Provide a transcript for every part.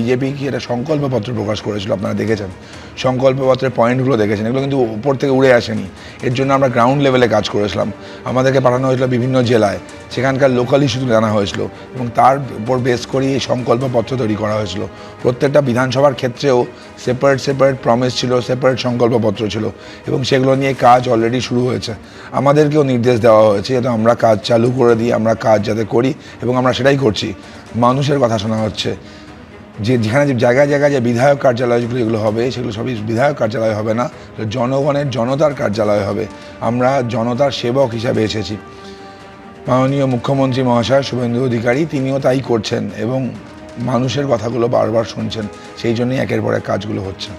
BJP কি একটা সংকল্পপত্র প্রকাশ করেছিল, আপনারা দেখেছেন সংকল্পপত্রের পয়েন্টগুলো দেখেছেন, এগুলো কিন্তু উপর থেকে উড়ে আসেনি। এর জন্য আমরা গ্রাউন্ড লেভেলে কাজ করেছিলাম, আমাদেরকে পাঠানো হয়েছিল বিভিন্ন জেলায়, সেখানকার লোকাল ইস্যু তুলে আনা হয়েছিল এবং তার উপর বেস করে এই সংকল্পপত্র তৈরি করা হয়েছিল। প্রত্যেকটা বিধানসভার ক্ষেত্রেও সেপারেট প্রমিস ছিল, সেপারেট সংকল্পপত্র ছিল এবং সেগুলো নিয়ে কাজ অলরেডি শুরু হয়েছে। আমাদেরকেও নির্দেশ দেওয়া হয়েছে যাতে আমরা কাজ চালু করে দিই, আমরা কাজ যাতে করি এবং আমরা সেটাই করছি। মানুষের কথা শোনা হচ্ছে, যেখানে যে জায়গায় যে বিধায়ক কার্যালয়গুলো এগুলো হবে, সেগুলো সবই বিধায়ক কার্যালয় হবে না, জনতার কার্যালয় হবে। আমরা জনতার সেবক হিসাবে এসেছি। মাননীয় মুখ্যমন্ত্রী মহাশয় শুভেন্দু অধিকারী তিনিও তাই করছেন এবং মানুষের কথাগুলো বারবার শুনছেন, সেই জন্যই একের পর এক কাজগুলো হচ্ছে।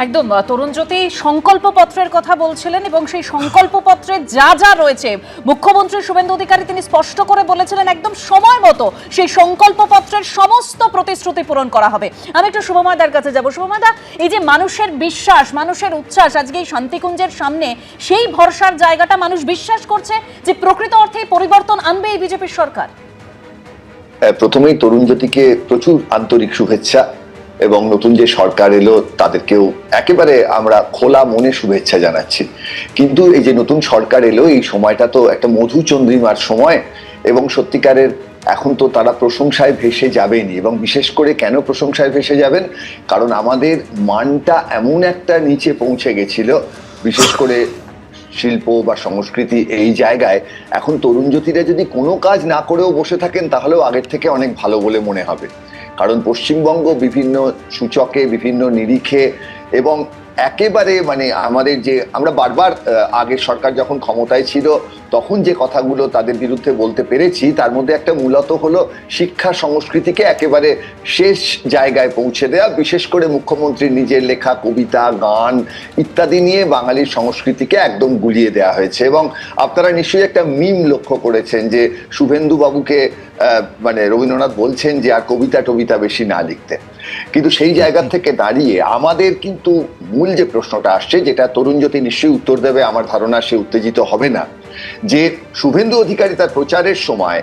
একদম তরুণজ্যোতি সংকল্পপত্রের কথা বলছিলেন এবং সেই সংকল্পপত্রে যা যা রয়েছে মুখ্যমন্ত্রী শুভেন্দু অধিকারী তিনি স্পষ্ট করে বলেছিলেন একদম সময় মতো সেই সংকল্পপত্রের সমস্ত প্রতিশ্রুতি পূরণ করা হবে। আমি একটু শুভময়দার কাছে যাব। শুভময়দা, এই যে মানুষের বিশ্বাস, মানুষের উচ্ছ্বাস, আজকে এই শান্তিকুঞ্জের সামনে সেই ভরসার জায়গাটা মানুষ বিশ্বাস করছে যে প্রকৃত অর্থে পরিবর্তন আনবে এই বিজেপির সরকার। প্রথমেই তরুণজ্যোতিকে প্রচুর আন্তরিক শুভেচ্ছা এবং নতুন যে সরকার এলো তাদেরকেও একেবারে আমরা খোলা মনে শুভেচ্ছা জানাচ্ছি। কিন্তু এই যে নতুন সরকার এলো, এই সময়টা তো একটা মধুচন্দ্রিমার সময় এবং সত্যিকারের এখন তো তারা প্রশংসায় ভেসে যাবেনই। এবং বিশেষ করে কেন প্রশংসায় ভেসে যাবেন, কারণ আমাদের মানটা এমন একটা নিচে পৌঁছে গেছিল, বিশেষ করে শিল্প বা সংস্কৃতি এই জায়গায় এখন তরুণজ্যোতিরা যদি কোনো কাজ না করেও বসে থাকেন তাহলেও আগের থেকে অনেক ভালো বলে মনে হবে। কারণ পশ্চিমবঙ্গ বিভিন্ন সূচকে, বিভিন্ন নিরিখে এবং একেবারে আমাদের যে আমরা বারবার আগের সরকার যখন ক্ষমতায় ছিল তখন যে কথাগুলো তাদের বিরুদ্ধে বলতে পেরেছি, তার মধ্যে একটা মূলত হলো শিক্ষা সংস্কৃতিকে একেবারে শেষ জায়গায় পৌঁছে দেওয়া। বিশেষ করে মুখ্যমন্ত্রীর নিজের লেখা কবিতা, গান ইত্যাদি নিয়ে বাঙালির সংস্কৃতিকে একদম গুলিয়ে দেওয়া হয়েছে। এবং আপনারা নিশ্চয়ই একটা মিম লক্ষ্য করেছেন যে শুভেন্দু বাবুকে রবীন্দ্রনাথ বলছেন যে আর কবিতা বেশি না লিখতে। কিন্তু সেই জায়গা থেকে দাঁড়িয়ে আমাদের কিন্তু মূল যে প্রশ্নটা আসছে, যেটা তরুণজ্যোতি নিশ্চয়ই উত্তর দেবে, আমার ধারণা সে উত্তেজিত হবে না, যে শুভেন্দু অধিকারী তার প্রচারের সময়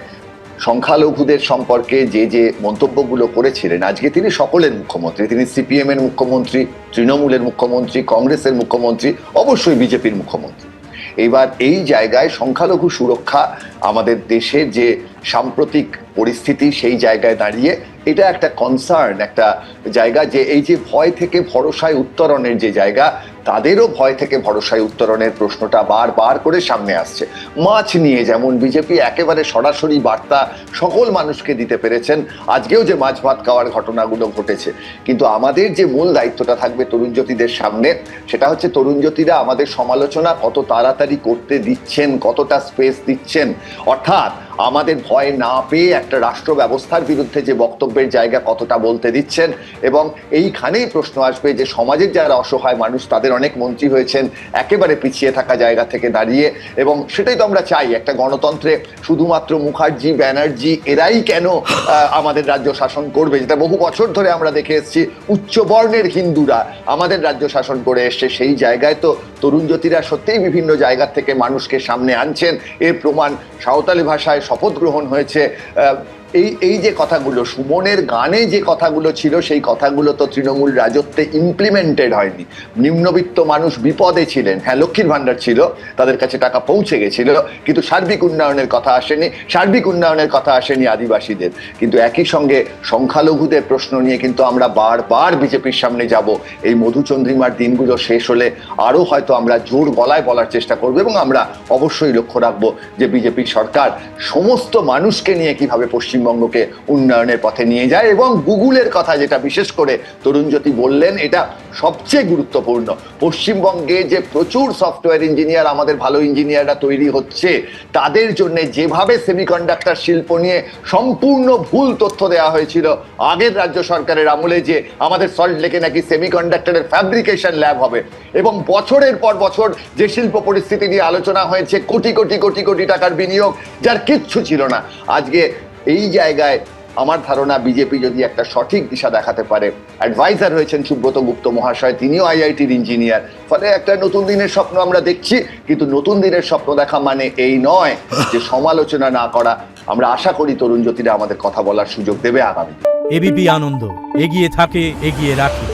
সংখ্যালঘুদের সম্পর্কে যে মন্তব্যগুলো করেছিলেন, আজকে তিনি সকলের মুখ্যমন্ত্রী, তিনি সিপিএম এর মুখ্যমন্ত্রী, তৃণমূলের মুখ্যমন্ত্রী, কংগ্রেসের মুখ্যমন্ত্রী, অবশ্যই বিজেপির মুখ্যমন্ত্রী। এইবার এই জায়গায় সংখ্যালঘু সুরক্ষা আমাদের দেশের যে সাম্প্রতিক পরিস্থিতি, সেই জায়গায় দাঁড়িয়ে এটা একটা কনসার্ন, একটা জায়গা যে এই যে ভয় থেকে ভরসায় উত্তরণের যে জায়গা, তাদেরও ভয় থেকে ভরসায় উত্তরণের প্রশ্নটা বারবার করে সামনে আসছে। মাছ নিয়ে যেমন বিজেপি একেবারে সরাসরি বার্তা সকল মানুষকে দিতে পেরেছেন, আজকেও যে মাছ ভাত খাওয়ার ঘটনাগুলো ঘটেছে। কিন্তু আমাদের যে মূল দায়িত্বটা থাকবে তরুণজ্যোতিদের সামনে, সেটা হচ্ছে তরুণজ্যোতিরা আমাদের সমালোচনা কত তাড়াতাড়ি করতে দিচ্ছেন, কতটা স্পেস দিচ্ছেন, অর্থাৎ আমাদের ভয় না পেয়ে একটা রাষ্ট্র ব্যবস্থার বিরুদ্ধে যে বক্তব্যের জায়গা কতটা বলতে দিচ্ছেন। এবং এইখানেই প্রশ্ন আসবে যে সমাজের যারা অসহায় মানুষ, তাদের অনেক মন্ত্রী হয়েছেন একেবারে পিছিয়ে থাকা জায়গা থেকে দাঁড়িয়ে। এবং সেটাই তো আমরা চাই, একটা গণতন্ত্রে শুধুমাত্র মুখার্জি, ব্যানার্জি এরাই কেন আমাদের রাজ্য শাসন করবে, যেটা বহু বছর ধরে আমরা দেখে এসেছি উচ্চবর্ণের হিন্দুরা আমাদের রাজ্য শাসন করে এসছে। সেই জায়গায় তো তরুণজ্যোতিরা সত্যিই বিভিন্ন জায়গা থেকে মানুষকে সামনে আনছেন। এর প্রমাণ সাঁওতালি ভাষায় শপথ গ্রহণ হয়েছে। এই যে কথাগুলো, সুমনের গানে যে কথাগুলো ছিল, সেই কথাগুলো তো তৃণমূল রাজত্বে ইমপ্লিমেন্টেড হয়নি। নিম্নবিত্ত মানুষ বিপদে ছিলেন, হ্যাঁ লক্ষ্মীর ভান্ডার ছিল, তাদের কাছে টাকা পৌঁছে গেছিল, কিন্তু সার্বিক উন্নয়নের কথা আসেনি। সার্বিক উন্নয়নের কথা আসেনি আদিবাসীদের। কিন্তু একই সঙ্গে সংখ্যালঘুদের প্রশ্ন নিয়ে কিন্তু আমরা বারবার বিজেপির সামনে যাব। এই মধুচন্দ্রিমার দিনগুলো শেষ হলে আরও হয়তো আমরা জোর গলায় বলার চেষ্টা করবো এবং আমরা অবশ্যই লক্ষ্য রাখবো যে বিজেপি সরকার সমস্ত মানুষকে নিয়ে কিভাবে পশ্চিমবঙ্গকে উন্নয়নের পথে নিয়ে যায়। এবং গুগলের কথা যেটা বিশেষ করে তরুণজ্যোতি বললেন, এটা সবচেয়ে গুরুত্বপূর্ণ। পশ্চিমবঙ্গে যে প্রচুর সফটওয়্যার ইঞ্জিনিয়ার, আমাদের ভালো ইঞ্জিনিয়াররা তৈরি হচ্ছে, তাদের জন্য যেভাবে সেমিকন্ডাক্টর শিল্প নিয়ে সম্পূর্ণ ভুল তথ্য দেওয়া হয়েছিল আগের রাজ্য সরকারের আমলে, যে আমাদের সল্ট লেকে নাকি সেমিকন্ডাক্টরের ফ্যাব্রিকেশন ল্যাব হবে, এবং বছরের পর বছর যে শিল্প পরিস্থিতি নিয়ে আলোচনা হয়েছে, কোটি কোটি কোটি কোটি টাকার বিনিয়োগ, যার কিচ্ছু ছিল না। আজকে এই জায়গায় আমার ধারণা বিজেপি যদি একটা সঠিক দিশা দেখাতে পারে, অ্যাডভাইজার হয়েছেন সুব্রত গুপ্ত মহাশয়, তিনিও আইআইটির ইঞ্জিনিয়ার, ফলে একটা নতুন দিনের স্বপ্ন আমরা দেখছি। কিন্তু নতুন দিনের স্বপ্ন দেখা মানে এই নয় যে সমালোচনা না করা। আমরা আশা করি তরুণজ্যোতিরা আমাদের কথা বলার সুযোগ দেবে আগামী। এবিপি আনন্দ, এগিয়ে থাকে, এগিয়ে রাখে।